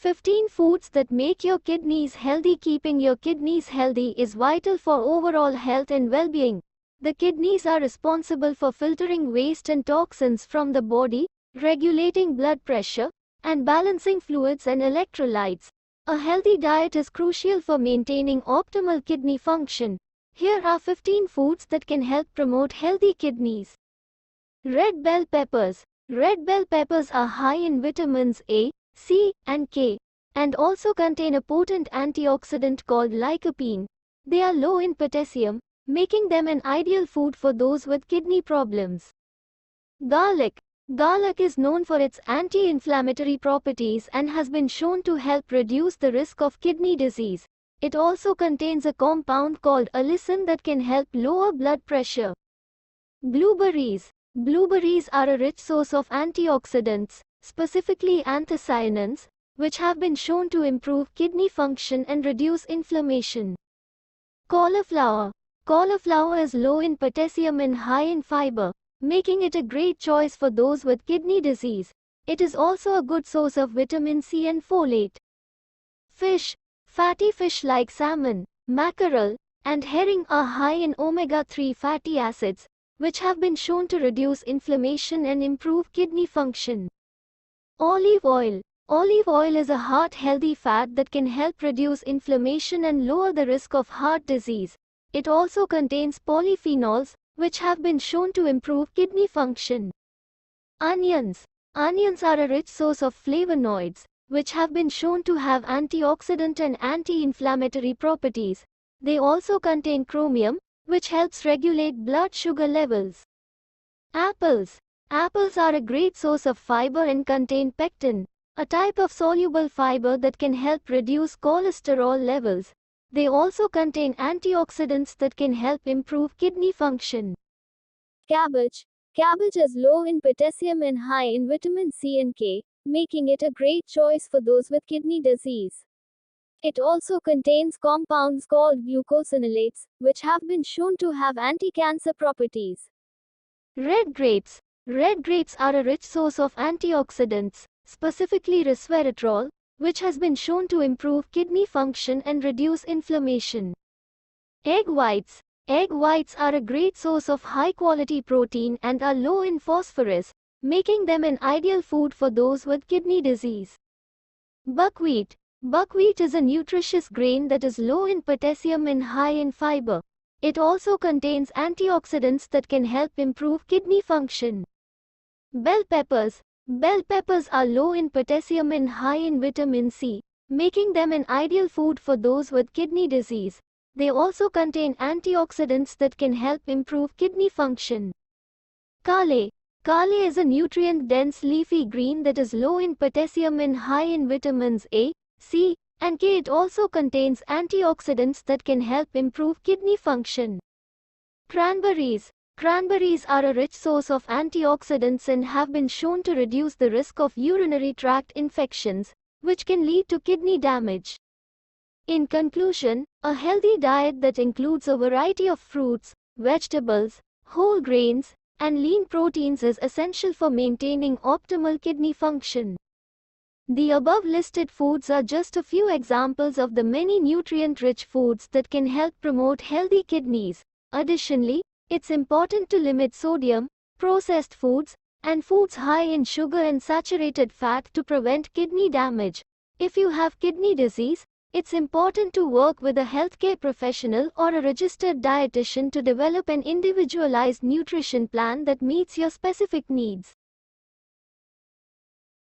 15 foods that make your kidneys healthy. Keeping your kidneys healthy is vital for overall health and well-being. The kidneys are responsible for filtering waste and toxins from the body, regulating blood pressure, and balancing fluids and electrolytes. A healthy diet is crucial for maintaining optimal kidney function. Here are 15 foods that can help promote healthy kidneys. Red bell peppers. Red bell peppers are high in vitamins A, C, and K, and also contain a potent antioxidant called lycopene. They are low in potassium, making them an ideal food for those with kidney problems. Garlic. Garlic is known for its anti-inflammatory properties and has been shown to help reduce the risk of kidney disease. It also contains a compound called allicin that can help lower blood pressure. Blueberries. Blueberries are a rich source of antioxidants, specifically anthocyanins, which have been shown to improve kidney function and reduce inflammation. Cauliflower. Cauliflower is low in potassium and high in fiber, making it a great choice for those with kidney disease. It is also a good source of vitamin C and folate. Fish. Fatty fish like salmon, mackerel, and herring are high in omega-3 fatty acids, which have been shown to reduce inflammation and improve kidney function. Olive oil. Olive oil is a heart-healthy fat that can help reduce inflammation and lower the risk of heart disease. It also contains polyphenols, which have been shown to improve kidney function. Onions. Onions are a rich source of flavonoids, which have been shown to have antioxidant and anti-inflammatory properties. They also contain chromium, which helps regulate blood sugar levels. Apples. Apples are a great source of fiber and contain pectin, a type of soluble fiber that can help reduce cholesterol levels. They also contain antioxidants that can help improve kidney function. Cabbage. Cabbage is low in potassium and high in vitamin C and K, making it a great choice for those with kidney disease. It also contains compounds called glucosinolates, which have been shown to have anti-cancer properties. Red grapes. Red grapes are a rich source of antioxidants, specifically resveratrol, which has been shown to improve kidney function and reduce inflammation. Egg whites. Egg whites are a great source of high-quality protein and are low in phosphorus, making them an ideal food for those with kidney disease. Buckwheat. Buckwheat is a nutritious grain that is low in potassium and high in fiber. It also contains antioxidants that can help improve kidney function. Bell peppers. Bell peppers are low in potassium and high in vitamin C, making them an ideal food for those with kidney disease. They also contain antioxidants that can help improve kidney function. Kale. Kale is a nutrient-dense leafy green that is low in potassium and high in vitamins A, C, and K. It also contains antioxidants that can help improve kidney function. Cranberries. Cranberries are a rich source of antioxidants and have been shown to reduce the risk of urinary tract infections, which can lead to kidney damage. In conclusion, a healthy diet that includes a variety of fruits, vegetables, whole grains, and lean proteins is essential for maintaining optimal kidney function. The above listed foods are just a few examples of the many nutrient-rich foods that can help promote healthy kidneys. Additionally, it's important to limit sodium, processed foods, and foods high in sugar and saturated fat to prevent kidney damage. If you have kidney disease, it's important to work with a healthcare professional or a registered dietitian to develop an individualized nutrition plan that meets your specific needs.